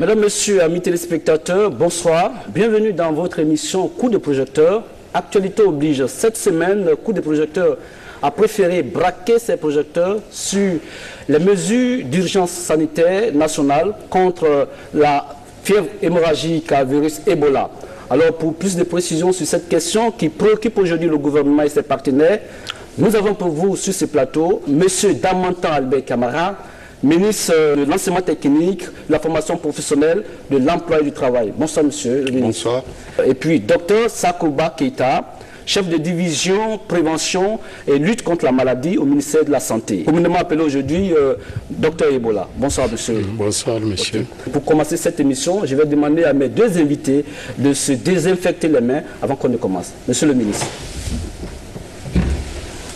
Mesdames, Messieurs, amis téléspectateurs, bonsoir. Bienvenue dans votre émission Coup de projecteur. Actualité oblige. Cette semaine, Coup de projecteur a préféré braquer ses projecteurs sur les mesures d'urgence sanitaire nationale contre la fièvre hémorragique à virus Ebola. Alors, pour plus de précisions sur cette question qui préoccupe aujourd'hui le gouvernement et ses partenaires, nous avons pour vous sur ce plateau M. Damantan Albert Camara, ministre de l'enseignement technique, de la formation professionnelle, de l'emploi et du travail. Bonsoir, monsieur le ministre. Bonsoir. Et puis, Dr Sakouba Keita, chef de division prévention et lutte contre la maladie au ministère de la Santé. Communément appelé aujourd'hui Dr Ebola. Bonsoir, monsieur. Bonsoir, monsieur. Pour commencer cette émission, je vais demander à mes deux invités de se désinfecter les mains avant qu'on ne commence. Monsieur le ministre.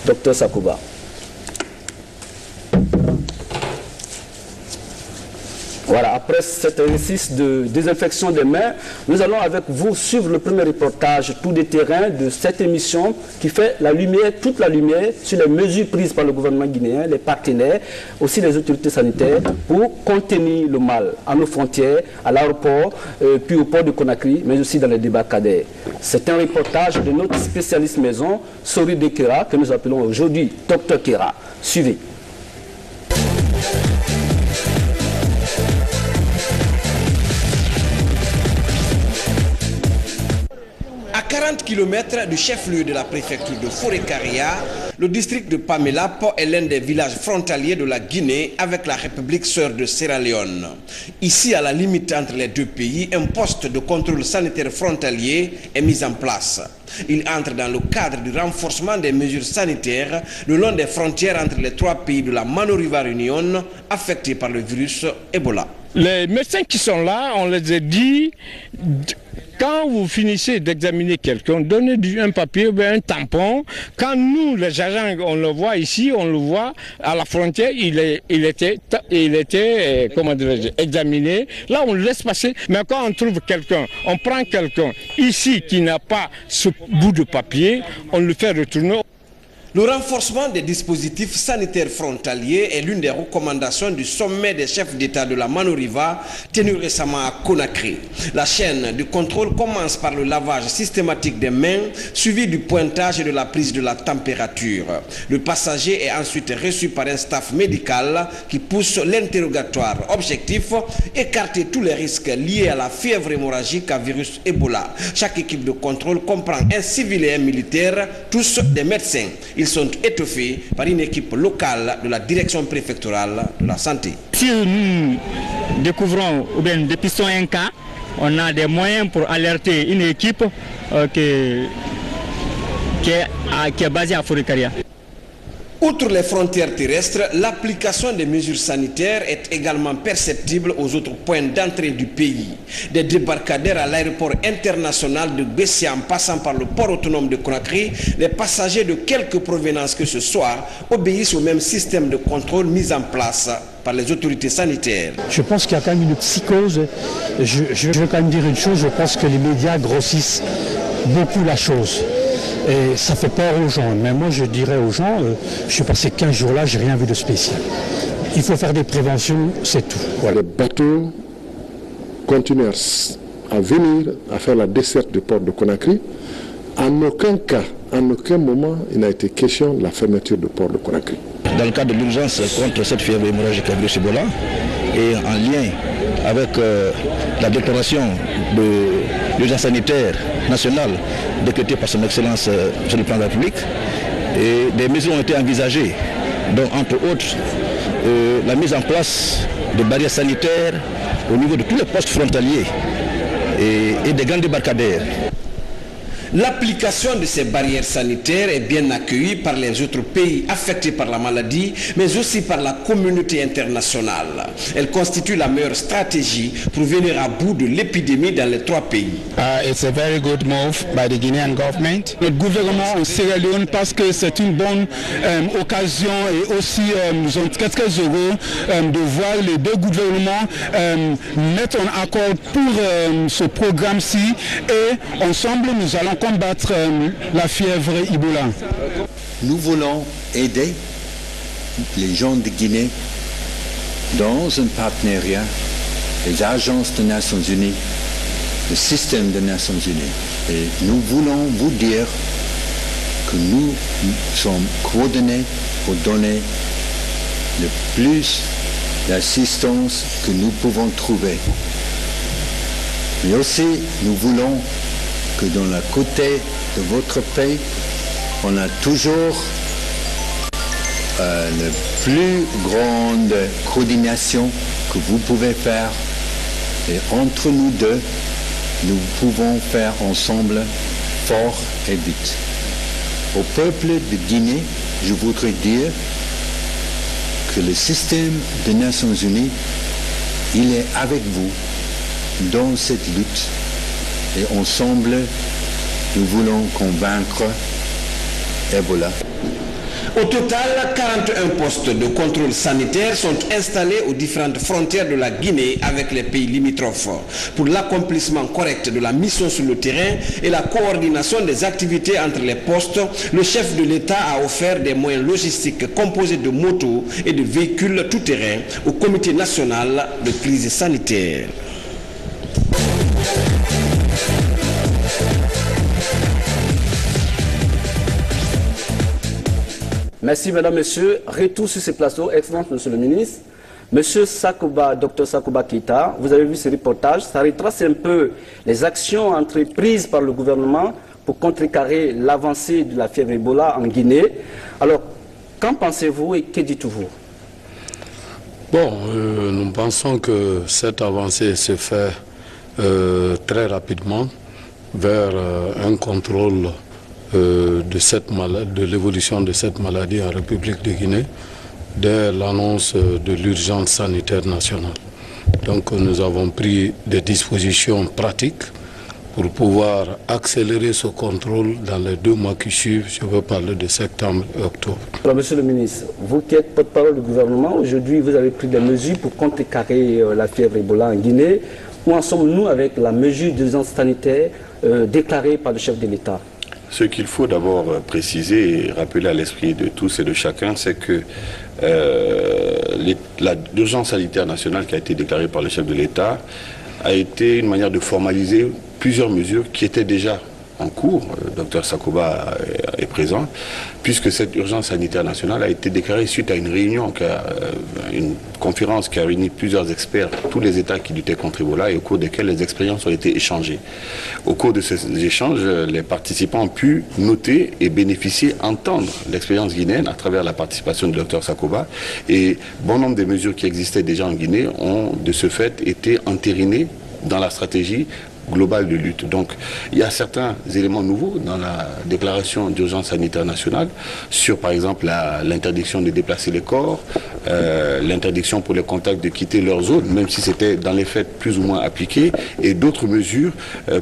Dr Sakouba. Voilà, après cet exercice de désinfection des mains, nous allons avec vous suivre le premier reportage tout des terrains de cette émission qui fait la lumière, toute la lumière sur les mesures prises par le gouvernement guinéen, les partenaires, aussi les autorités sanitaires pour contenir le mal à nos frontières, à l'aéroport, puis au port de Conakry, mais aussi dans les débarcadères. C'est un reportage de notre spécialiste maison, Sori de Kera, que nous appelons aujourd'hui Dr Kera. Suivez. À 40 km du chef-lieu de la préfecture de Forêt-Caria, le district de Pamelap est l'un des villages frontaliers de la Guinée avec la République sœur de Sierra Leone. Ici, à la limite entre les deux pays, un poste de contrôle sanitaire frontalier est mis en place. Il entre dans le cadre du renforcement des mesures sanitaires le long des frontières entre les trois pays de la Mano River Union affectés par le virus Ebola. Les médecins qui sont là, on les a dit, quand vous finissez d'examiner quelqu'un, donnez un papier ou un tampon. Quand nous, les agents, on le voit ici, on le voit à la frontière, il était comment dirais-je, examiné. Là, on le laisse passer. Mais quand on trouve quelqu'un, on prend quelqu'un ici qui n'a pas ce bout de papier, on le fait retourner. Le renforcement des dispositifs sanitaires frontaliers est l'une des recommandations du sommet des chefs d'État de la Mano River tenu récemment à Conakry. La chaîne du contrôle commence par le lavage systématique des mains, suivi du pointage et de la prise de la température. Le passager est ensuite reçu par un staff médical qui pousse l'interrogatoire. Objectif, écarter tous les risques liés à la fièvre hémorragique à virus Ebola. Chaque équipe de contrôle comprend un civil et un militaire, tous des médecins. Ils sont étoffés par une équipe locale de la direction préfectorale de la santé. Si nous découvrons ou bien dépistons un cas, on a des moyens pour alerter une équipe qui est basée à Forêt-Caria. Outre les frontières terrestres, l'application des mesures sanitaires est également perceptible aux autres points d'entrée du pays. Des débarcadères à l'aéroport international de Bessia en passant par le port autonome de Conakry, les passagers de quelque provenance que ce soit obéissent au même système de contrôle mis en place par les autorités sanitaires. Je pense qu'il y a quand même une psychose. Je veux quand même dire une chose, je pense que les médias grossissent beaucoup la chose. Et ça fait peur aux gens. Mais moi, je dirais aux gens, je suis passé 15 jours là, j'ai rien vu de spécial. Il faut faire des préventions, c'est tout. Voilà. Les bateaux continuent à venir, à faire la desserte du port de Conakry. En aucun cas, en aucun moment, il n'a été question de la fermeture du port de Conakry. Dans le cadre de l'urgence contre cette fièvre hémorragique à virus Ebola et en lien avec la déclaration de l'urgence sanitaire nationale décrétée par son Excellence sur le plan de la République, et des mesures ont été envisagées, dont entre autres la mise en place de barrières sanitaires au niveau de tous les postes frontaliers et des grands débarcadères. L'application de ces barrières sanitaires est bien accueillie par les autres pays affectés par la maladie, mais aussi par la communauté internationale. Elle constitue la meilleure stratégie pour venir à bout de l'épidémie dans les trois pays. It's a very good move by the Guinean government. Le gouvernement en Sierra Leone pense que c'est une bonne occasion et aussi nous sommes très très heureux de voir les deux gouvernements mettre en accord pour ce programme-ci et ensemble nous allons combattre la fièvre Ebola. Nous voulons aider les gens de Guinée dans un partenariat les agences des Nations Unies, le système des Nations Unies. Et nous voulons vous dire que nous sommes coordonnés pour donner le plus d'assistance que nous pouvons trouver. Mais aussi, nous voulons que dans la côté de votre pays, on a toujours la plus grande coordination que vous pouvez faire. Et entre nous deux, nous pouvons faire ensemble fort et vite. Au peuple de Guinée, je voudrais dire que le système des Nations Unies, il est avec vous dans cette lutte. Et ensemble, nous voulons convaincre Ebola. Au total, 41 postes de contrôle sanitaire sont installés aux différentes frontières de la Guinée avec les pays limitrophes. Pour l'accomplissement correct de la mission sur le terrain et la coordination des activités entre les postes, le chef de l'État a offert des moyens logistiques composés de motos et de véhicules tout-terrain au Comité national de crise sanitaire. Merci, mesdames, messieurs. Retour sur ces plateaux. Excellence, monsieur le ministre. Monsieur Sakouba, docteur Sakouba Keïta, vous avez vu ce reportage. Ça retrace un peu les actions entreprises par le gouvernement pour contrecarrer l'avancée de la fièvre Ebola en Guinée. Alors, qu'en pensez-vous et que dites-vous? Bon, nous pensons que cette avancée se fait très rapidement vers un contrôle de l'évolution de cette maladie en République de Guinée dès l'annonce de l'urgence sanitaire nationale. Donc nous avons pris des dispositions pratiques pour pouvoir accélérer ce contrôle dans les 2 mois qui suivent. Je veux parler de septembre et octobre. Alors, monsieur le ministre, vous qui êtes porte-parole du gouvernement, aujourd'hui vous avez pris des mesures pour contrecarrer la fièvre Ebola en Guinée. Où en sommes-nous avec la mesure d'urgence sanitaire déclarée par le chef de l'État? Ce qu'il faut d'abord préciser et rappeler à l'esprit de tous et de chacun, c'est que l'urgence sanitaire nationale qui a été déclarée par le chef de l'État a été une manière de formaliser plusieurs mesures qui étaient déjà en cours. Dr Sakouba est présent, puisque cette urgence sanitaire nationale a été déclarée suite à une réunion, une conférence qui a réuni plusieurs experts, tous les États qui luttaient contre Ebola, et au cours desquels les expériences ont été échangées. Au cours de ces échanges, les participants ont pu noter et bénéficier, entendre l'expérience guinéenne à travers la participation de Dr Sakouba, et bon nombre des mesures qui existaient déjà en Guinée ont de ce fait été entérinées dans la stratégie globale de lutte. Donc il y a certains éléments nouveaux dans la déclaration d'urgence sanitaire nationale sur par exemple l'interdiction de déplacer les corps, l'interdiction pour les contacts de quitter leur zone, même si c'était dans les faits plus ou moins appliqué, et d'autres mesures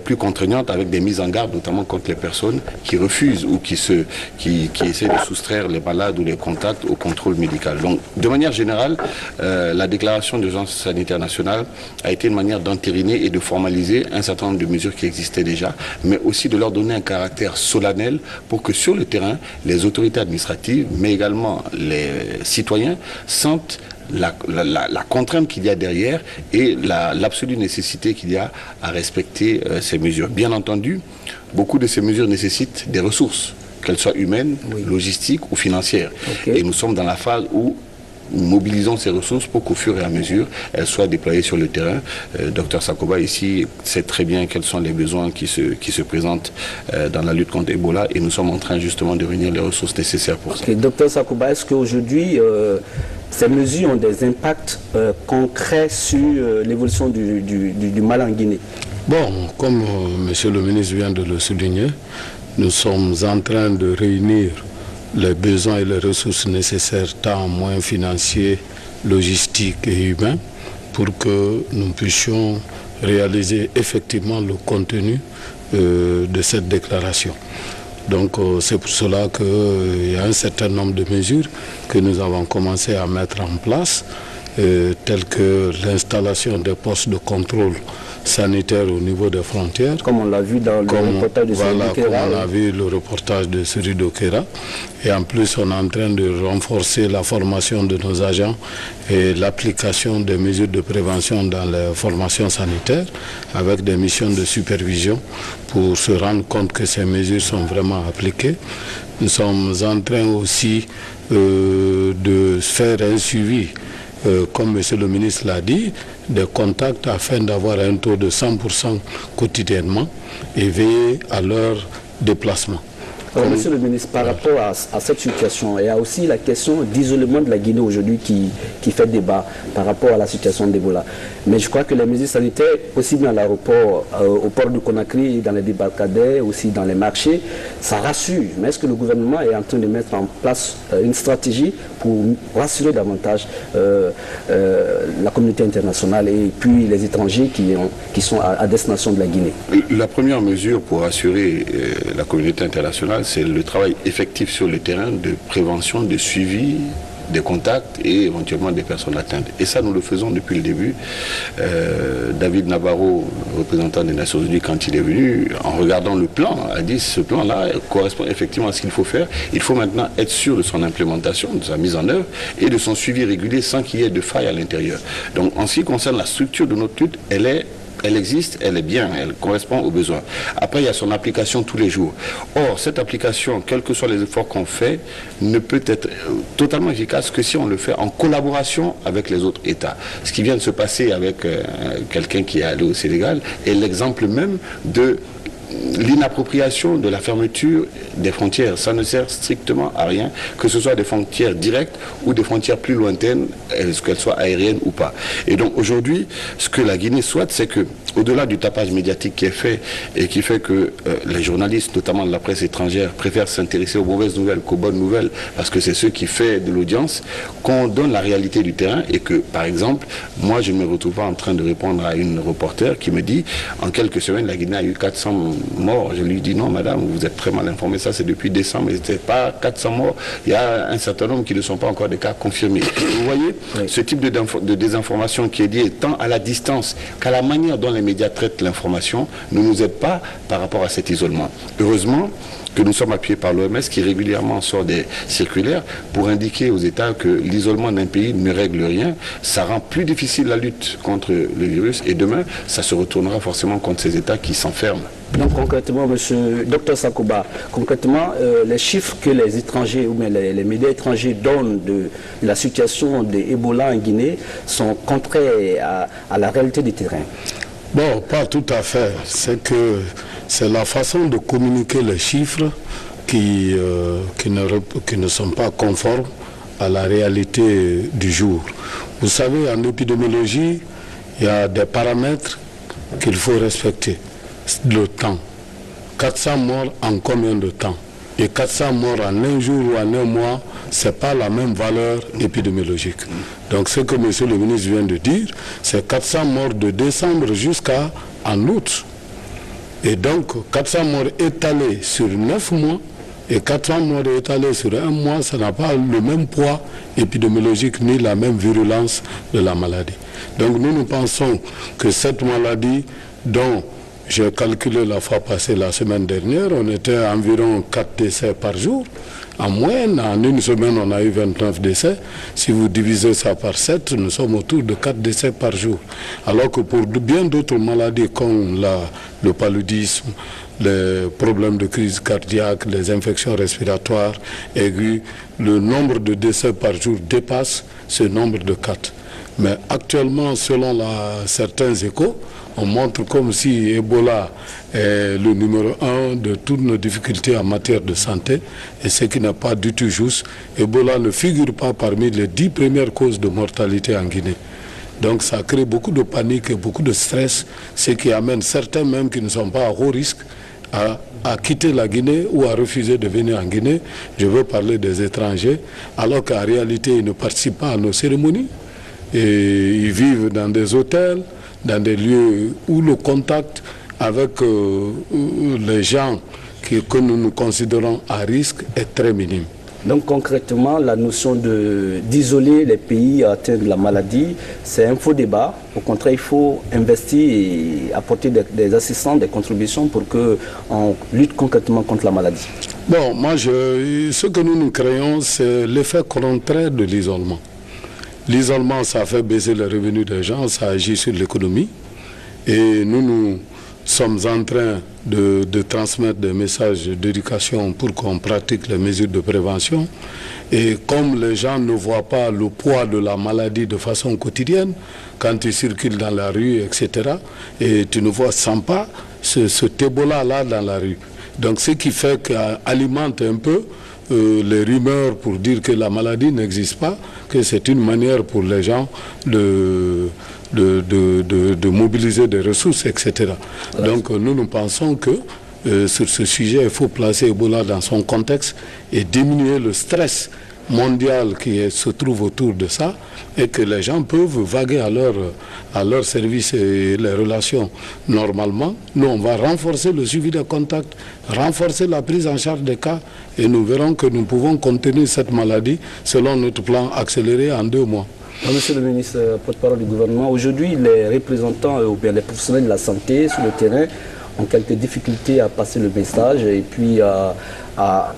plus contraignantes avec des mises en garde, notamment contre les personnes qui refusent ou qui essaient de soustraire les malades ou les contacts au contrôle médical. Donc de manière générale, la déclaration d'urgence sanitaire nationale a été une manière d'entériner et de formaliser un certain nombre de mesures qui existaient déjà, mais aussi de leur donner un caractère solennel pour que sur le terrain, les autorités administratives, mais également les citoyens, sentent la contrainte qu'il y a derrière et l'absolue nécessité qu'il y a à respecter ces mesures. Bien entendu, beaucoup de ces mesures nécessitent des ressources, qu'elles soient humaines, logistiques ou financières. Okay. Et nous sommes dans la phase où nous mobilisons ces ressources pour qu'au fur et à mesure, elles soient déployées sur le terrain. Dr Sakouba ici sait très bien quels sont les besoins qui se présentent dans la lutte contre Ebola, et nous sommes en train justement de réunir les ressources nécessaires pour ça. Dr Sakouba, est-ce qu'aujourd'hui, ces mesures ont des impacts concrets sur l'évolution du mal en Guinée? Bon, comme monsieur le ministre vient de le souligner, nous sommes en train de réunir les besoins et les ressources nécessaires, tant en moyens financiers, logistiques et humains, pour que nous puissions réaliser effectivement le contenu de cette déclaration. Donc c'est pour cela qu'il y a un certain nombre de mesures que nous avons commencé à mettre en place, telles que l'installation des postes de contrôle sanitaire au niveau des frontières. Comme on l'a vu dans le reportage de Suri Dokera. Comme on a vu le reportage de Suri Dokera. Et en plus, on est en train de renforcer la formation de nos agents et l'application des mesures de prévention dans les formations sanitaires avec des missions de supervision pour se rendre compte que ces mesures sont vraiment appliquées. Nous sommes en train aussi de faire un suivi, comme M. le ministre l'a dit, des contacts afin d'avoir un taux de 100% quotidiennement et veiller à leur déplacement. Monsieur le ministre, par rapport à cette situation, il y a aussi la question d'isolement de la Guinée aujourd'hui qui fait débat par rapport à la situation d'Ebola. Mais je crois que les mesures sanitaires, aussi dans l'aéroport, au port de Conakry, dans les débarcadères, aussi dans les marchés, ça rassure. Mais est-ce que le gouvernement est en train de mettre en place une stratégie pour rassurer davantage la communauté internationale et puis les étrangers qui sont à destination de la Guinée? La première mesure pour rassurer la communauté internationale, c'est le travail effectif sur le terrain de prévention, de suivi des contacts et éventuellement des personnes atteintes. Et ça, nous le faisons depuis le début. David Nabarro, représentant des Nations Unies, quand il est venu, en regardant le plan, a dit ce plan-là correspond effectivement à ce qu'il faut faire. Il faut maintenant être sûr de son implémentation, de sa mise en œuvre et de son suivi régulier sans qu'il y ait de failles à l'intérieur. Donc, en ce qui concerne la structure de notre lutte, elle existe, elle est bien, elle correspond aux besoins. Après, il y a son application tous les jours. Or, cette application, quels que soient les efforts qu'on fait, ne peut être totalement efficace que si on le fait en collaboration avec les autres États. Ce qui vient de se passer avec quelqu'un qui est allé au Sénégal est l'exemple même de l'inappropriation de la fermeture des frontières. Ça ne sert strictement à rien, que ce soit des frontières directes ou des frontières plus lointaines, qu'elles soient aériennes ou pas. Et donc aujourd'hui, ce que la Guinée souhaite, c'est que, au-delà du tapage médiatique qui est fait et qui fait que les journalistes, notamment de la presse étrangère, préfèrent s'intéresser aux mauvaises nouvelles qu'aux bonnes nouvelles, parce que c'est ce qui fait de l'audience, qu'on donne la réalité du terrain et que, par exemple, moi je ne me retrouve pas en train de répondre à une reporter qui me dit, en quelques semaines, la Guinée a eu 400 morts. Je lui dis non madame, vous êtes très mal informée, ça c'est depuis décembre, mais c'était pas 400 morts, il y a un certain nombre qui ne sont pas encore des cas confirmés. Vous voyez, ce type de désinformation qui est lié tant à la distance qu'à la manière dont les médias traitent l'information ne nous aide pas par rapport à cet isolement. Heureusement que nous sommes appuyés par l'OMS qui régulièrement sort des circulaires pour indiquer aux États que l'isolement d'un pays ne règle rien, ça rend plus difficile la lutte contre le virus et demain ça se retournera forcément contre ces États qui s'enferment. Donc concrètement, monsieur Dr Sakoba, concrètement, les chiffres que les étrangers ou bien les médias étrangers donnent de la situation d'Ebola en Guinée sont contraires à la réalité du terrain. Bon, pas tout à fait. C'est la façon de communiquer les chiffres qui ne sont pas conformes à la réalité du jour. Vous savez, en épidémiologie, il y a des paramètres qu'il faut respecter. Le temps. 400 morts en combien de temps? Et 400 morts en un jour ou en un mois, ce n'est pas la même valeur épidémiologique. Donc ce que M. le ministre vient de dire, c'est 400 morts de décembre jusqu'à en août. Et donc 400 morts étalés sur 9 mois et 400 morts étalés sur un mois, ça n'a pas le même poids épidémiologique ni la même virulence de la maladie. Donc nous pensons que cette maladie dont j'ai calculé la fois passée, la semaine dernière, on était à environ 4 décès par jour. En moyenne, en une semaine, on a eu 29 décès. Si vous divisez ça par 7, nous sommes autour de 4 décès par jour. Alors que pour bien d'autres maladies comme le paludisme, les problèmes de crise cardiaque, les infections respiratoires aiguës, le nombre de décès par jour dépasse ce nombre de 4. Mais actuellement, selon certains échos, on montre comme si Ebola est le numéro 1 de toutes nos difficultés en matière de santé, et ce qui n'est pas du tout juste. Ebola ne figure pas parmi les 10 premières causes de mortalité en Guinée. Donc ça crée beaucoup de panique et beaucoup de stress, ce qui amène certains même qui ne sont pas à haut risque à quitter la Guinée ou à refuser de venir en Guinée. Je veux parler des étrangers, alors qu'en réalité ils ne participent pas à nos cérémonies. Et ils vivent dans des hôtels, dans des lieux où le contact avec les gens que nous considérons à risque est très minime. Donc concrètement, la notion d'isoler les pays atteints de la maladie, c'est un faux débat. Au contraire, il faut investir et apporter des assistances, des contributions pour qu'on lutte concrètement contre la maladie. Bon, moi, ce que nous créons, c'est l'effet contraire de l'isolement. L'isolement, ça fait baisser les revenus des gens, ça agit sur l'économie. Et nous sommes en train de transmettre des messages d'éducation pour qu'on pratique les mesures de prévention. Et comme les gens ne voient pas le poids de la maladie de façon quotidienne, quand tu circules dans la rue, etc., et tu ne sens pas cet Ebola-là dans la rue. Donc ce qui fait qu'alimente un peu les rumeurs pour dire que la maladie n'existe pas, que c'est une manière pour les gens de mobiliser des ressources, etc. Donc nous pensons que sur ce sujet, il faut placer Ebola dans son contexte et diminuer le stress mondial qui se trouve autour de ça, et que les gens peuvent vaguer à leur service et les relations normalement. Nous, on va renforcer le suivi des contacts, renforcer la prise en charge des cas, et nous verrons que nous pouvons contenir cette maladie selon notre plan accéléré en 2 mois. Monsieur le ministre, porte-parole du gouvernement, aujourd'hui les représentants ou bien les professionnels de la santé sur le terrain ont quelques difficultés à passer le message et puis à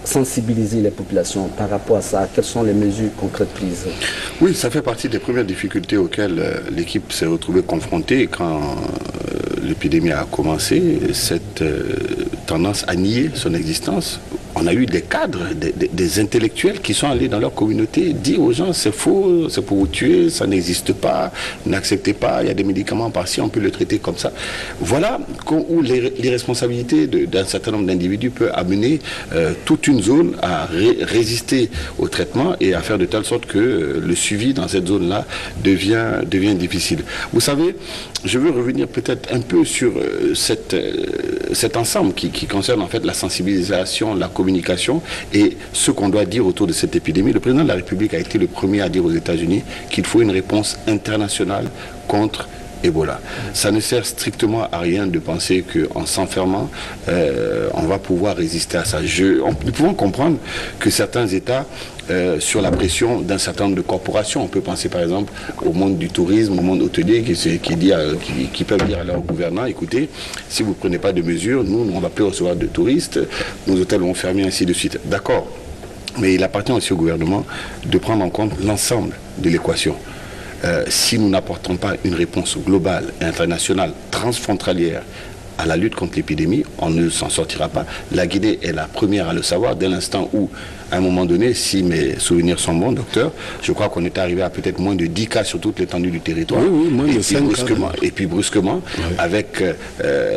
sensibiliser les populations par rapport à ça. Quelles sont les mesures concrètes prises? Oui, ça fait partie des premières difficultés auxquelles l'équipe s'est retrouvée confrontée quand l'épidémie a commencé, cette tendance à nier son existence. On a eu des cadres, des intellectuels qui sont allés dans leur communauté dire aux gens c'est faux, c'est pour vous tuer, ça n'existe pas, n'acceptez pas, il y a des médicaments par-ci, on peut le traiter comme ça. Voilà où l'irresponsabilité d'un certain nombre d'individus peut amener toute une zone à résister au traitement et à faire de telle sorte que le suivi dans cette zone-là devient difficile. Vous savez, je veux revenir peut-être un peu sur cet ensemble qui concerne en fait la sensibilisation, la communication et ce qu'on doit dire autour de cette épidémie. Le président de la République a été le premier à dire aux États-Unis qu'il faut une réponse internationale contre Ebola. Ça ne sert strictement à rien de penser qu'en s'enfermant, on va pouvoir résister à ça. Nous pouvons comprendre que certains États, sur la pression d'un certain nombre de corporations, on peut penser par exemple au monde du tourisme, au monde hôtelier, qui peuvent dire à leurs gouvernants, écoutez, si vous ne prenez pas de mesures, nous, on ne va plus recevoir de touristes, nos hôtels vont fermer, ainsi de suite. D'accord, mais il appartient aussi au gouvernement de prendre en compte l'ensemble de l'équation. Si nous n'apportons pas une réponse globale, internationale, transfrontalière à la lutte contre l'épidémie, on ne s'en sortira pas. La Guinée est la première à le savoir dès l'instant où, à un moment donné, si mes souvenirs sont bons, docteur, je crois qu'on est arrivé à peut-être moins de 10 cas sur toute l'étendue du territoire. Oui, moins de 5 et puis brusquement, oui, avec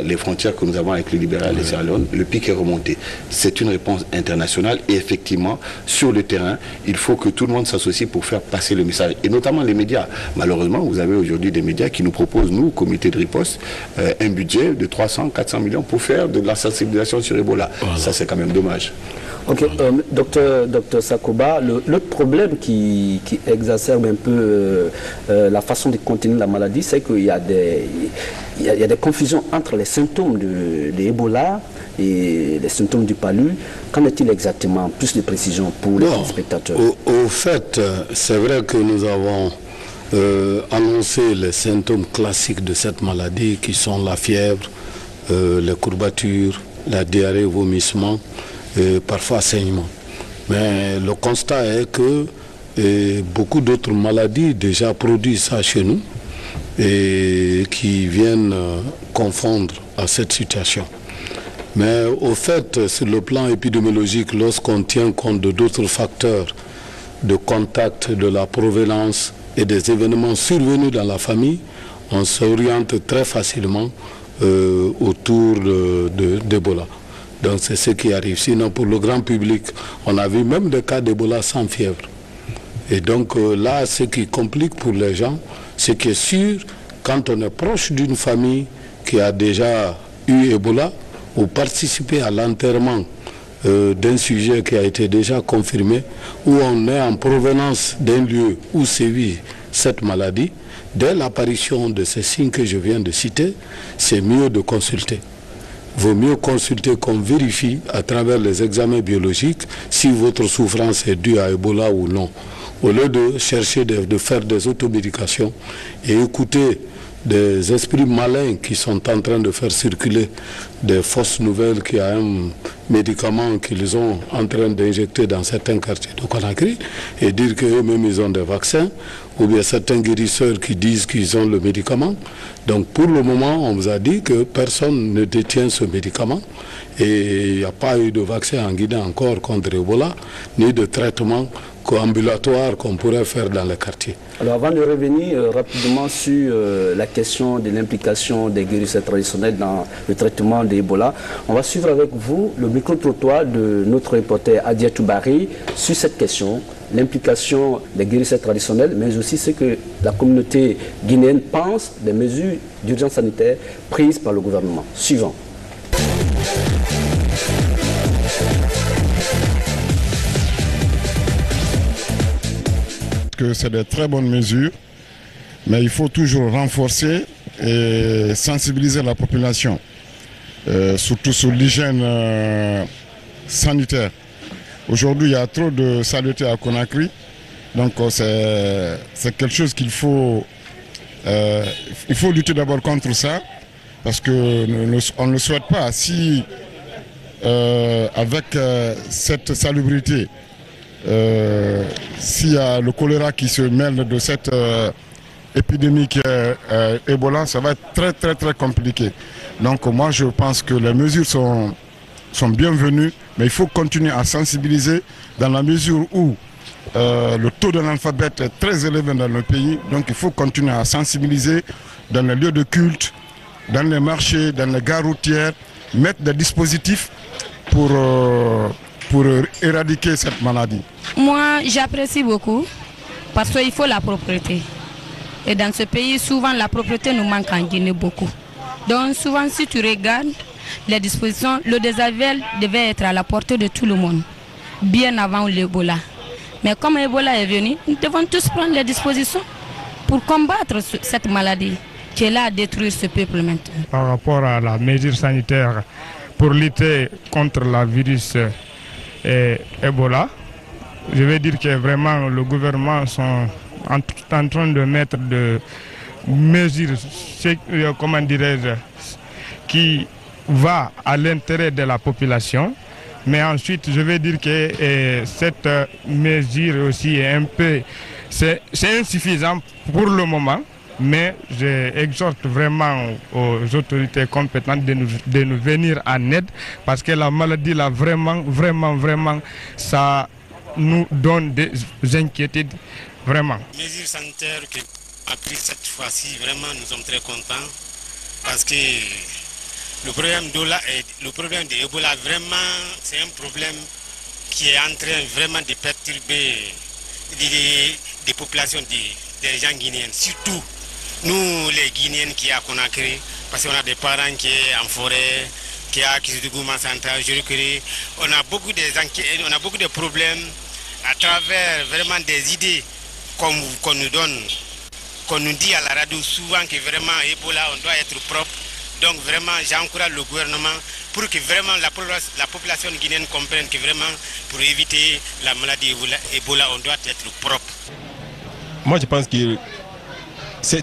les frontières que nous avons avec le Libéral et Sierra Leone, le pic est remonté. C'est une réponse internationale et effectivement, sur le terrain, il faut que tout le monde s'associe pour faire passer le message. Et notamment les médias. Malheureusement, vous avez aujourd'hui des médias qui nous proposent, nous, comité de riposte, un budget de 300-400 millions pour faire de la sensibilisation sur Ebola. Voilà. Ça, c'est quand même dommage. Ok, docteur Sakoba, le problème qui exacerbe un peu la façon de contenir la maladie, c'est qu'il y a des confusions entre les symptômes de Ebola et les symptômes du palu. Qu'en est-il exactement? Plus de précision pour les téléspectateurs. Au fait, c'est vrai que nous avons annoncé les symptômes classiques de cette maladie qui sont la fièvre, les courbatures, la diarrhée, vomissement, et parfois saignement. Mais le constat est que beaucoup d'autres maladies déjà produisent ça chez nous et qui viennent confondre à cette situation. Mais au fait, sur le plan épidémiologique, lorsqu'on tient compte de d'autres facteurs de contact, de la provenance et des événements survenus dans la famille, on s'oriente très facilement autour d'Ebola. Donc c'est ce qui arrive. Sinon pour le grand public, on a vu même des cas d'Ebola sans fièvre. Et donc là, ce qui complique pour les gens, c'est que sûr, quand on est proche d'une famille qui a déjà eu Ebola, ou participé à l'enterrement d'un sujet qui a été déjà confirmé, où on est en provenance d'un lieu où sévit cette maladie, dès l'apparition de ces signes que je viens de citer, c'est mieux de consulter. vaut mieux consulter qu'on vérifie à travers les examens biologiques si votre souffrance est due à Ebola ou non. Au lieu de chercher de faire des automédications et écouter des esprits malins qui sont en train de faire circuler des fausses nouvelles qu'il y a un médicament qu'ils sont en train d'injecter dans certains quartiers de Conakry et dire qu'eux-mêmes ils ont des vaccins, ou bien certains guérisseurs qui disent qu'ils ont le médicament. Donc pour le moment, on vous a dit que personne ne détient ce médicament et il n'y a pas eu de vaccin en Guinée encore contre Ebola, ni de traitement ambulatoire qu'on pourrait faire dans les quartiers. Alors avant de revenir rapidement sur la question de l'implication des guérisseurs traditionnels dans le traitement de Ebola, on va suivre avec vous le micro-trottoir de notre reporter Adia Toubari sur cette question, l'implication des guérisseurs traditionnels, mais aussi ce que la communauté guinéenne pense des mesures d'urgence sanitaire prises par le gouvernement. Suivant. Que c'est de très bonnes mesures, mais il faut toujours renforcer et sensibiliser la population, surtout sur l'hygiène sanitaire. Aujourd'hui, il y a trop de saleté à Conakry, donc c'est quelque chose qu'il faut, il faut lutter d'abord contre ça, parce qu'on ne le souhaite pas. Si avec cette salubrité, s'il y a le choléra qui se mêle de cette épidémie qui est Ebola, ça va être très compliqué. Donc moi je pense que les mesures sont bienvenues, mais il faut continuer à sensibiliser dans la mesure où le taux d'analphabète est très élevé dans le pays. Donc il faut continuer à sensibiliser dans les lieux de culte, dans les marchés, dans les gares routières, mettre des dispositifs pour éradiquer cette maladie. Moi, j'apprécie beaucoup parce qu'il faut la propreté. Et dans ce pays, souvent, la propreté nous manque en Guinée beaucoup. Donc, souvent, si tu regardes les dispositions, le déshabillage devait être à la portée de tout le monde, bien avant l'Ebola. Mais comme l'Ebola est venu, nous devons tous prendre les dispositions pour combattre cette maladie qui est là à détruire ce peuple maintenant. Par rapport à la mesure sanitaire pour lutter contre le virus Ebola, je vais dire que vraiment le gouvernement sont en train de mettre des mesures, comment dirais-je, qui va à l'intérêt de la population. Mais ensuite, je vais dire que cette mesure aussi est un peu, c'est insuffisant pour le moment. Mais j'exhorte vraiment aux autorités compétentes de nous venir en aide parce que la maladie, là, vraiment, ça nous donne des inquiétudes, vraiment. Les mesures sanitaires qu'on a prises cette fois-ci, vraiment, nous sommes très contents parce que le problème de l'Ebola, vraiment, c'est un problème qui est en train vraiment de perturber des populations, des gens guinéens, surtout nous les Guinéens qui sont à Conakry, parce qu'on a des parents qui sont en forêt, qui sont à Kizougouma Central, Jurukuri. On a beaucoup de problèmes à travers vraiment des idées qu'on nous donne, qu'on nous dit à la radio souvent que vraiment Ebola, on doit être propre. Donc vraiment, j'encourage le gouvernement pour que vraiment la population guinéenne comprenne que vraiment, pour éviter la maladie Ebola, on doit être propre. Moi, je pense que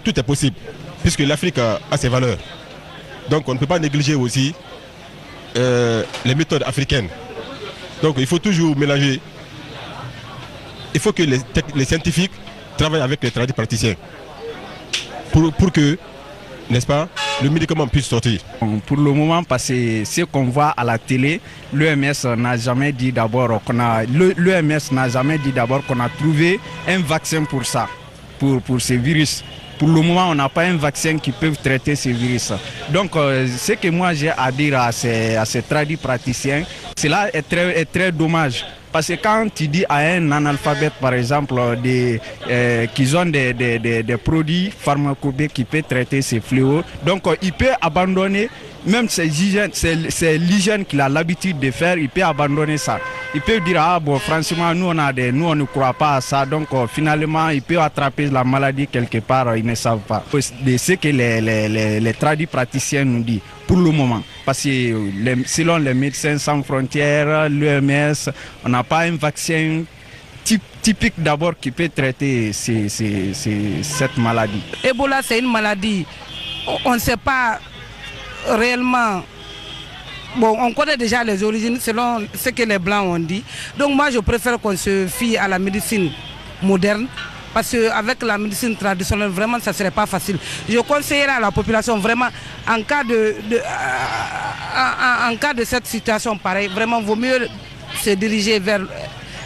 tout est possible, puisque l'Afrique a ses valeurs. Donc on ne peut pas négliger aussi les méthodes africaines. Donc il faut toujours mélanger. Il faut que les scientifiques travaillent avec les tradipraticiens pour que, n'est-ce pas, le médicament puisse sortir. Pour le moment, parce que ce qu'on voit à la télé, l'OMS n'a jamais dit d'abord qu'on a trouvé un vaccin pour ça, pour ces virus. Pour le moment, on n'a pas un vaccin qui peut traiter ces virus. Donc, ce que moi j'ai à dire à ces tradipraticiens, cela est très dommage. Parce que quand tu dis à un analphabète, par exemple, qu'ils ont des produits pharmacopées qui peuvent traiter ces fléaux, donc il peut abandonner même c'est l'hygiène qu'il a l'habitude de faire, il peut abandonner ça. Il peut dire, ah bon, franchement, nous on ne croit pas à ça, donc finalement il peut attraper la maladie quelque part, ils ne savent pas. C'est ce que les tradis praticiens nous disent pour le moment. Parce que selon les médecins sans frontières, l'OMS, on n'a pas un vaccin typique d'abord qui peut traiter cette maladie. Ebola, c'est une maladie, on ne sait pas réellement. Bon, on connaît déjà les origines selon ce que les Blancs ont dit. Donc moi, je préfère qu'on se fie à la médecine moderne. Parce qu'avec la médecine traditionnelle, vraiment, ça ne serait pas facile. Je conseillerais à la population, vraiment, en cas de cette situation pareille, vraiment, il vaut mieux se diriger vers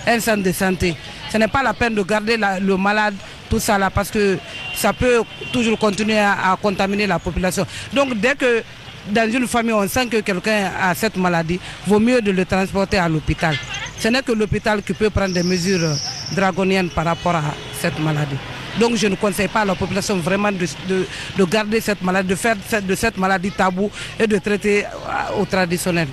un centre de santé. Ce n'est pas la peine de garder le malade, tout ça là, parce que ça peut toujours continuer à contaminer la population. Donc, dès que dans une famille, on sent que quelqu'un a cette maladie, il vaut mieux de le transporter à l'hôpital. Ce n'est que l'hôpital qui peut prendre des mesures draconiennes par rapport à cette maladie. Donc je ne conseille pas à la population vraiment de garder cette maladie, de faire de cette maladie tabou et de traiter au traditionnel.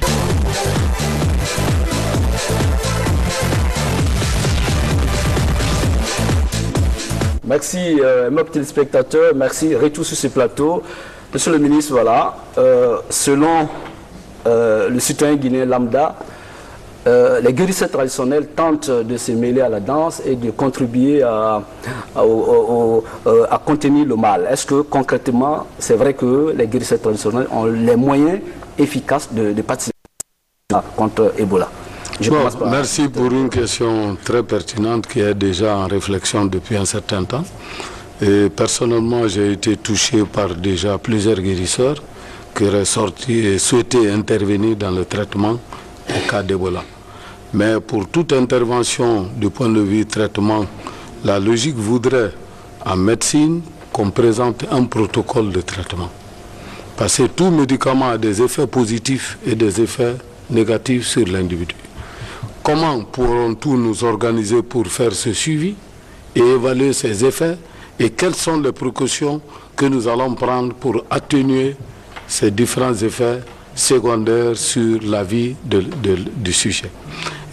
Merci, mes téléspectateurs, merci. Retour sur ce plateau. Monsieur le ministre, voilà, selon le citoyen guinéen lambda, les guérisseurs traditionnels tentent de se mêler à la danse et de contribuer à contenir le mal. Est-ce que concrètement, c'est vrai que les guérisseurs traditionnels ont les moyens efficaces de participer contre Ebola? Merci pour une question très pertinente qui est déjà en réflexion depuis un certain temps. Et personnellement, j'ai été touché par déjà plusieurs guérisseurs qui auraient sorti et souhaité intervenir dans le traitement en cas d'Ebola. Mais pour toute intervention du point de vue traitement, la logique voudrait en médecine qu'on présente un protocole de traitement. Parce que tout médicament a des effets positifs et des effets négatifs sur l'individu. Comment pourrons-nous nous organiser pour faire ce suivi et évaluer ces effets et quelles sont les précautions que nous allons prendre pour atténuer ces différents effets secondaires sur la vie du sujet.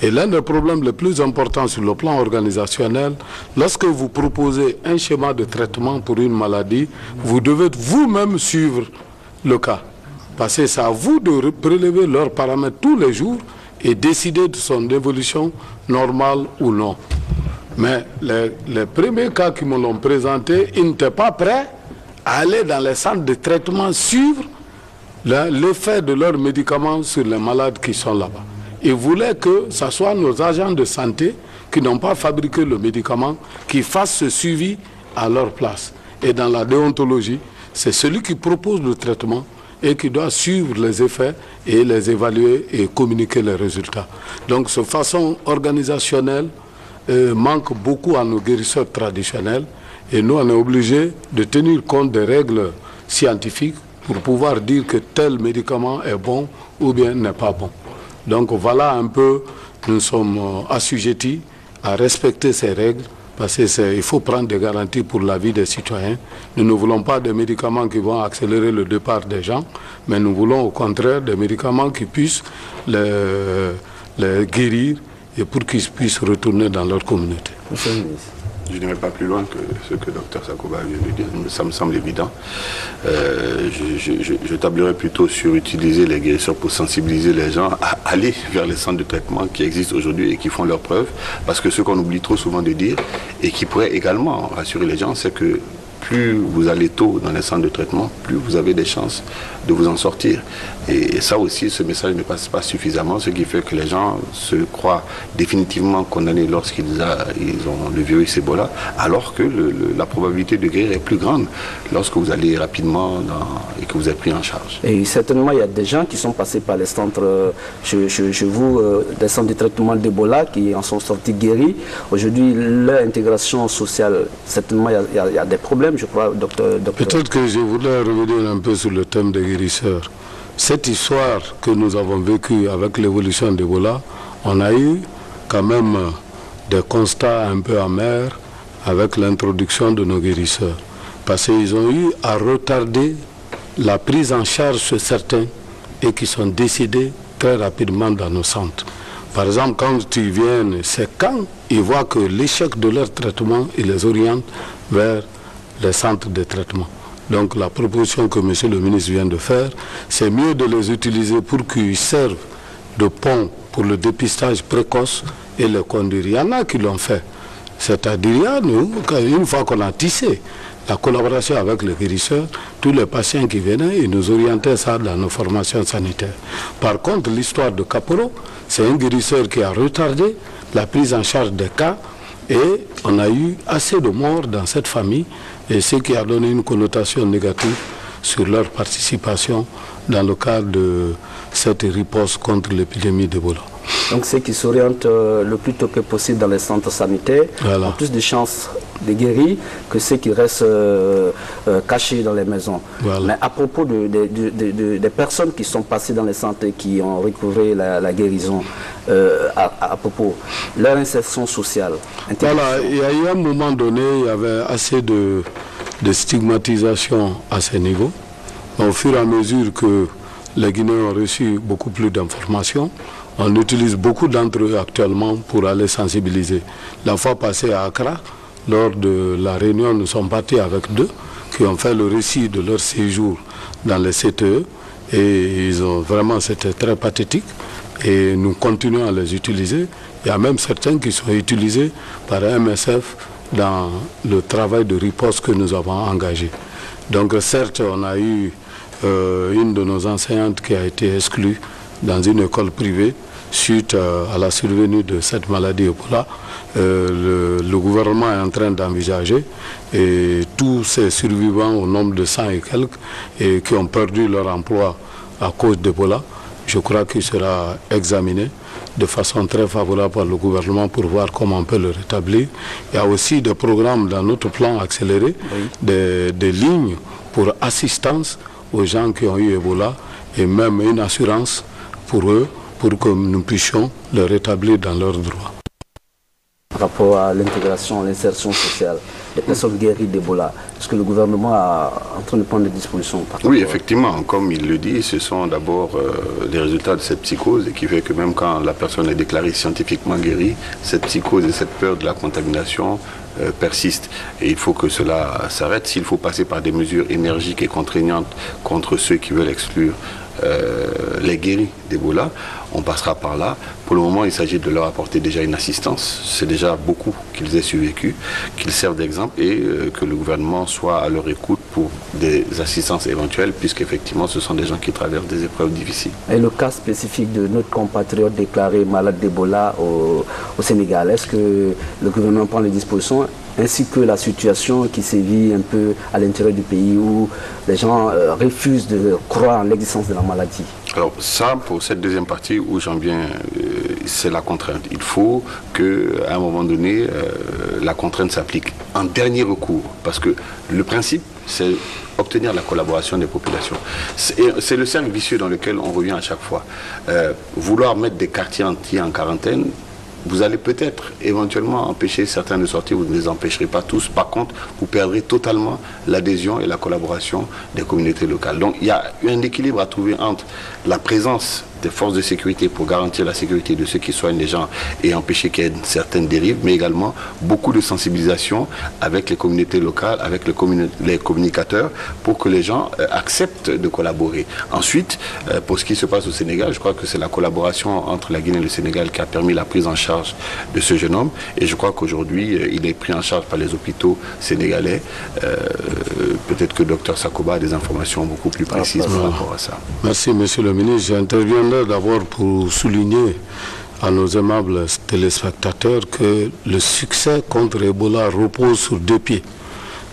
Et l'un des problèmes les plus importants sur le plan organisationnel, lorsque vous proposez un schéma de traitement pour une maladie, vous devez vous-même suivre le cas. Parce que c'est à vous de prélever leurs paramètres tous les jours et décider de son évolution normale ou non. Mais les premiers cas qui me l'ont présenté, ils n'étaient pas prêts à aller dans les centres de traitement suivre l'effet de leurs médicaments sur les malades qui sont là-bas. Ils voulaient que ce soit nos agents de santé qui n'ont pas fabriqué le médicament, qui fassent ce suivi à leur place. Et dans la déontologie, c'est celui qui propose le traitement et qui doit suivre les effets et les évaluer et communiquer les résultats. Donc cette façon organisationnelle manque beaucoup à nos guérisseurs traditionnels et nous on est obligés de tenir compte des règles scientifiques pour pouvoir dire que tel médicament est bon ou bien n'est pas bon. Donc voilà un peu, nous sommes assujettis à respecter ces règles parce qu'il faut prendre des garanties pour la vie des citoyens. Nous ne voulons pas des médicaments qui vont accélérer le départ des gens, mais nous voulons au contraire des médicaments qui puissent les guérir et pour qu'ils puissent retourner dans leur communauté. Je n'irai pas plus loin que ce que Dr Sakoba vient de dire, ça me semble évident. Je tablerai plutôt sur utiliser les guérisseurs pour sensibiliser les gens à aller vers les centres de traitement qui existent aujourd'hui et qui font leurs preuves. Parce que ce qu'on oublie trop souvent de dire et qui pourrait également rassurer les gens, c'est que plus vous allez tôt dans les centres de traitement, plus vous avez des chances de vous en sortir. Et ça aussi, ce message ne passe pas suffisamment, ce qui fait que les gens se croient définitivement condamnés lorsqu'ils ont le virus Ebola, alors que la probabilité de guérir est plus grande lorsque vous allez rapidement et que vous êtes pris en charge. Et certainement, il y a des gens qui sont passés par les centres, chez vous, des centres de traitement d'Ebola, qui en sont sortis guéris. Aujourd'hui, leur intégration sociale, certainement, il y a des problèmes, je crois, docteur. Peut-être que je voudrais revenir un peu sur le thème des guérisseurs. Cette histoire que nous avons vécue avec l'évolution d'Ebola, on a eu quand même des constats un peu amers avec l'introduction de nos guérisseurs. Parce qu'ils ont eu à retarder la prise en charge sur certains et qui sont décédés très rapidement dans nos centres. Par exemple, quand tu viens, c'est quand ils voient que l'échec de leur traitement, ils les orientent vers les centres de traitement. Donc la proposition que M. le ministre vient de faire, c'est mieux de les utiliser pour qu'ils servent de pont pour le dépistage précoce et le conduire. Il y en a qui l'ont fait. C'est-à-dire, nous, une fois qu'on a tissé la collaboration avec les guérisseurs, tous les patients qui venaient, ils nous orientaient ça dans nos formations sanitaires. Par contre, l'histoire de Caporo, c'est un guérisseur qui a retardé la prise en charge des cas et on a eu assez de morts dans cette famille et ce qui a donné une connotation négative sur leur participation dans le cadre de cette riposte contre l'épidémie d'Ebola. Donc ceux qui s'orientent le plus tôt que possible dans les centres sanitaires ont plus de chances de guérir que ceux qui restent cachés dans les maisons. Mais à propos des personnes qui sont passées dans les centres et qui ont recouvré la guérison, à propos de leur insertion sociale. Voilà, il y a eu un moment donné, il y avait assez de stigmatisation à ce niveau. Au fur et à mesure que les Guinéens ont reçu beaucoup plus d'informations, on utilise beaucoup d'entre eux actuellement pour aller sensibiliser. La fois passée à Accra, lors de la réunion, nous sommes partis avec deux qui ont fait le récit de leur séjour dans les CTE et ils ont vraiment, c'était très pathétique et nous continuons à les utiliser. Il y a même certains qui sont utilisés par MSF dans le travail de riposte que nous avons engagé. Donc certes, on a eu une de nos enseignantes qui a été exclue dans une école privée suite à la survenue de cette maladie Ebola. Le gouvernement est en train d'envisager et tous ces survivants au nombre de 100 et quelques et qui ont perdu leur emploi à cause d'Ebola, je crois qu'il sera examiné de façon très favorable par le gouvernement pour voir comment on peut le rétablir. Il y a aussi des programmes dans notre plan accéléré, des lignes pour assistance aux gens qui ont eu Ebola et même une assurance pour eux pour que nous puissions le rétablir dans leurs droits. Par rapport à l'intégration, l'insertion sociale des personnes guéries d'Ebola, est-ce que le gouvernement est en train de prendre des dispositions? Oui, effectivement, comme il le dit, ce sont d'abord les résultats de cette psychose et qui fait que même quand la personne est déclarée scientifiquement guérie, cette psychose et cette peur de la contamination persiste. Et il faut que cela s'arrête. S'il faut passer par des mesures énergiques et contraignantes contre ceux qui veulent exclure les guéris d'Ebola, on passera par là. Pour le moment, il s'agit de leur apporter déjà une assistance. C'est déjà beaucoup qu'ils aient survécu, qu'ils servent d'exemple et que le gouvernement soit à leur écoute pour des assistances éventuelles, puisqu'effectivement, ce sont des gens qui traversent des épreuves difficiles. Et le cas spécifique de notre compatriote déclaré malade d'Ebola au Sénégal, est-ce que le gouvernement prend les dispositions ainsi que la situation qui sévit un peu à l'intérieur du pays où les gens refusent de croire en l'existence de la maladie? Alors ça, pour cette deuxième partie où j'en viens, c'est la contrainte. Il faut qu'à un moment donné, la contrainte s'applique en dernier recours. Parce que le principe, c'est obtenir la collaboration des populations. C'est le cercle vicieux dans lequel on revient à chaque fois. Vouloir mettre des quartiers entiers en quarantaine, vous allez peut-être éventuellement empêcher certains de sortir, vous ne les empêcherez pas tous. Par contre, vous perdrez totalement l'adhésion et la collaboration des communautés locales. Donc il y a un équilibre à trouver entre la présence des forces de sécurité pour garantir la sécurité de ceux qui soignent les gens et empêcher qu'il y ait certaines dérives, mais également beaucoup de sensibilisation avec les communautés locales, avec les communicateurs, pour que les gens acceptent de collaborer. Ensuite, pour ce qui se passe au Sénégal, je crois que c'est la collaboration entre la Guinée et le Sénégal qui a permis la prise en charge de ce jeune homme, et je crois qu'aujourd'hui, il est pris en charge par les hôpitaux sénégalais. Peut-être que Dr Sakoba a des informations beaucoup plus précises par rapport à ça. Merci, Monsieur le ministre. J'interviendrai d'abord pour souligner à nos aimables téléspectateurs que le succès contre Ebola repose sur deux pieds.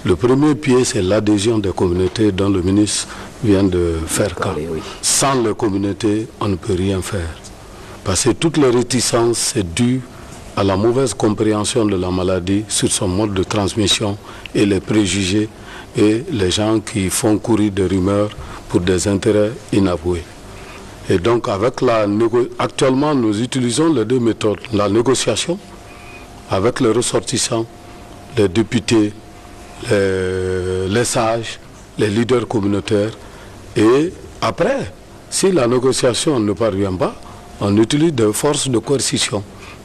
Le premier pied, c'est l'adhésion des communautés dont le ministre vient de faire cas. Sans les communautés, on ne peut rien faire. Parce que toutes les réticences, c'est dû à la mauvaise compréhension de la maladie sur son mode de transmission et les préjugés et les gens qui font courir des rumeurs pour des intérêts inavoués. Et donc actuellement nous utilisons les deux méthodes, la négociation avec les ressortissants, les députés, les sages, les leaders communautaires et après Si la négociation ne parvient pas, on utilise des forces de coercition.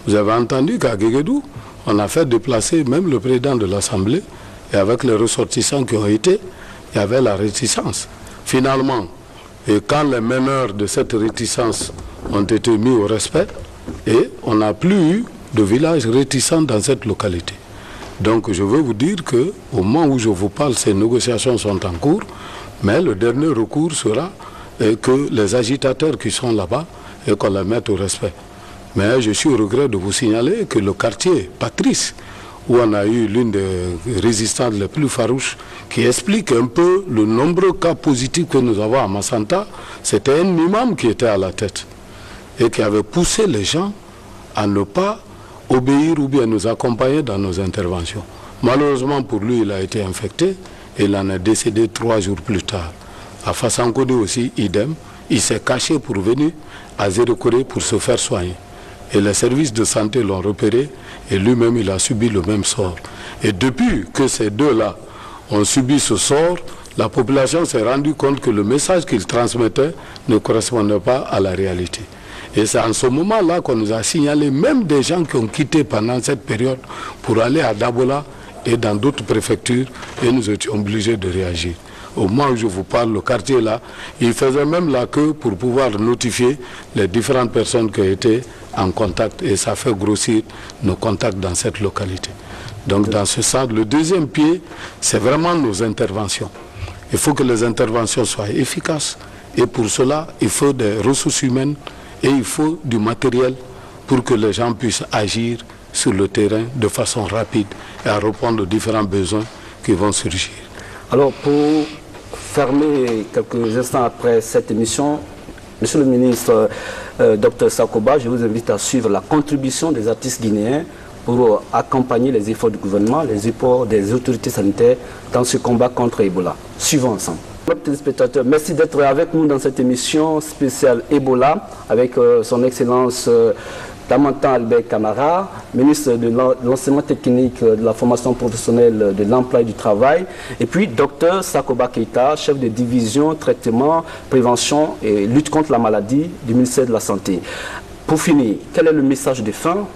Vous avez entendu qu'à Guéguédou, on a fait déplacer même le président de l'Assemblée, et avec les ressortissants qui ont été, il y avait la réticence. Finalement, et quand les meneurs de cette réticence ont été mis au respect, et on n'a plus eu de village réticent dans cette localité. Donc je veux vous dire qu'au moment où je vous parle, ces négociations sont en cours, mais le dernier recours sera que les agitateurs qui sont là-bas, et qu'on les mette au respect. Mais je suis au regret de vous signaler que le quartier Patrice, où on a eu l'une des résistantes les plus farouches, qui explique un peu le nombreux cas positifs que nous avons à Massanta, c'était un imam qui était à la tête et qui avait poussé les gens à ne pas obéir ou bien nous accompagner dans nos interventions. Malheureusement pour lui, il a été infecté et il en est décédé 3 jours plus tard. À Fassankode aussi, idem, il s'est caché pour venir à Zérekoré pour se faire soigner. Et les services de santé l'ont repéré et lui-même il a subi le même sort. Et depuis que ces deux-là ont subi ce sort, la population s'est rendue compte que le message qu'ils transmettaient ne correspondait pas à la réalité. Et c'est en ce moment-là qu'on nous a signalé même des gens qui ont quitté pendant cette période pour aller à Dabola et dans d'autres préfectures et nous étions obligés de réagir. Au moment où je vous parle, le quartier là, il faisait même la queue pour pouvoir notifier les différentes personnes qui étaient en contact et ça fait grossir nos contacts dans cette localité. Donc dans ce sens, le deuxième pied, c'est vraiment nos interventions. Il faut que les interventions soient efficaces et pour cela, il faut des ressources humaines et il faut du matériel pour que les gens puissent agir sur le terrain de façon rapide et à répondre aux différents besoins qui vont surgir. Alors pour fermer quelques instants après cette émission, Monsieur le ministre Dr Sakoba, je vous invite à suivre la contribution des artistes guinéens pour accompagner les efforts du gouvernement, les efforts des autorités sanitaires dans ce combat contre Ebola. Suivons ensemble. Téléspectateurs, merci d'être avec nous dans cette émission spéciale Ebola avec son Excellence Damantan Albert Camara, ministre de l'enseignement technique, de la formation professionnelle, de l'emploi et du travail, et puis Dr Sakoba Keita, chef de division traitement, prévention et lutte contre la maladie du ministère de la Santé. Pour finir, quel est le message de fin,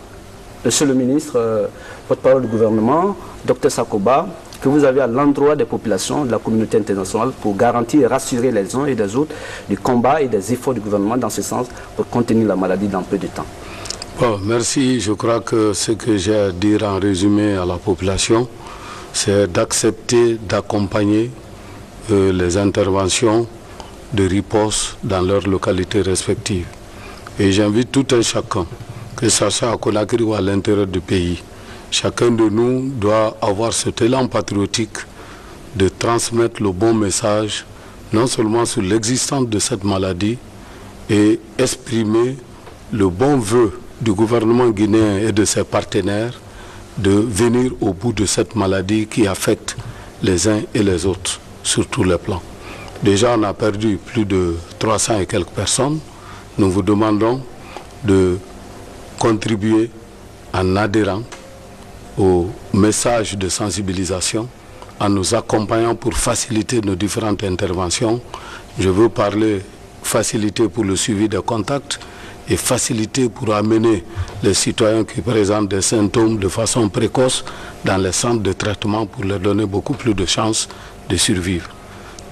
Monsieur le ministre, porte-parole du gouvernement, Dr Sakoba, que vous avez à l'endroit des populations, de la communauté internationale, pour garantir et rassurer les uns et les autres du combat et des efforts du gouvernement dans ce sens pour contenir la maladie dans peu de temps? Bon, merci. Je crois que ce que j'ai à dire en résumé à la population, c'est d'accepter, d'accompagner les interventions de riposte dans leurs localités respectives. Et j'invite tout un chacun, que ce soit à Conakry ou à l'intérieur du pays, chacun de nous doit avoir cet élan patriotique de transmettre le bon message, non seulement sur l'existence de cette maladie, et exprimer le bon vœu du gouvernement guinéen et de ses partenaires de venir au bout de cette maladie qui affecte les uns et les autres sur tous les plans. Déjà, on a perdu plus de 300 et quelques personnes. Nous vous demandons de contribuer en adhérant au message de sensibilisation, en nous accompagnant pour faciliter nos différentes interventions. Je veux parler facilité pour le suivi des contacts et facilité pour amener les citoyens qui présentent des symptômes de façon précoce dans les centres de traitement pour leur donner beaucoup plus de chances de survivre.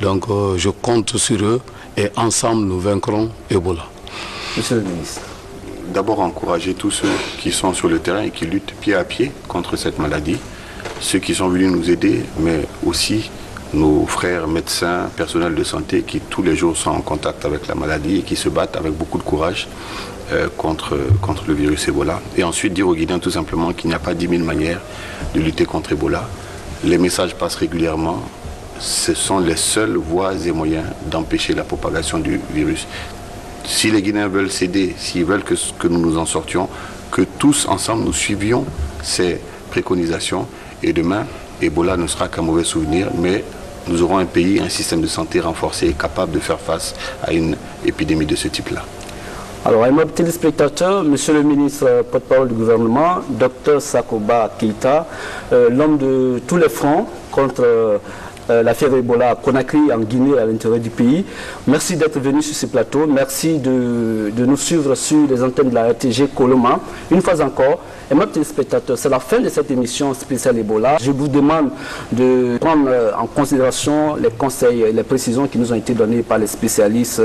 Donc je compte sur eux et ensemble nous vaincrons Ebola. Monsieur le ministre. D'abord encourager tous ceux qui sont sur le terrain et qui luttent pied à pied contre cette maladie, ceux qui sont venus nous aider, mais aussi nos frères médecins, personnels de santé qui tous les jours sont en contact avec la maladie et qui se battent avec beaucoup de courage contre le virus Ebola. Et ensuite dire aux Guinéens tout simplement qu'il n'y a pas 10 000 manières de lutter contre Ebola. Les messages passent régulièrement. Ce sont les seules voies et moyens d'empêcher la propagation du virus. Si les Guinéens veulent s'aider, s'ils veulent que nous nous en sortions, que tous ensemble nous suivions ces préconisations. Et demain, Ebola ne sera qu'un mauvais souvenir, mais nous aurons un pays, un système de santé renforcé et capable de faire face à une épidémie de ce type-là. Alors, aimables téléspectateurs, Monsieur le ministre porte-parole du gouvernement, Dr Sakoba Keita, l'homme de tous les fronts contre la fièvre Ebola à Conakry, en Guinée et à l'intérieur du pays. Merci d'être venu sur ce plateau. Merci de nous suivre sur les antennes de la RTG Coloma. Une fois encore, et mes téléspectateurs, c'est la fin de cette émission spéciale Ebola. Je vous demande de prendre en considération les conseils et les précisions qui nous ont été données par les spécialistes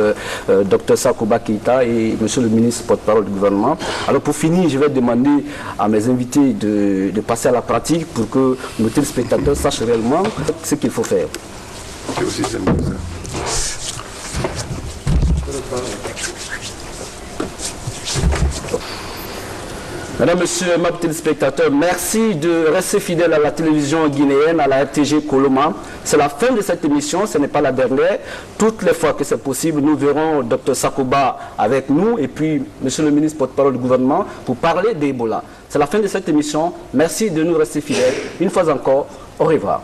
Dr Sakouba Keïta et Monsieur le ministre porte-parole du gouvernement. Alors pour finir, je vais demander à mes invités de passer à la pratique pour que nos téléspectateurs sachent réellement ce qu'il faut faire. C'est aussi simple que ça. Mesdames, Messieurs, mes téléspectateurs, merci de rester fidèles à la télévision guinéenne, à la RTG Coloma. C'est la fin de cette émission, ce n'est pas la dernière. Toutes les fois que c'est possible, nous verrons Dr Sakouba avec nous et puis Monsieur le ministre porte-parole du gouvernement pour parler d'Ebola. C'est la fin de cette émission. Merci de nous rester fidèles. Une fois encore, au revoir.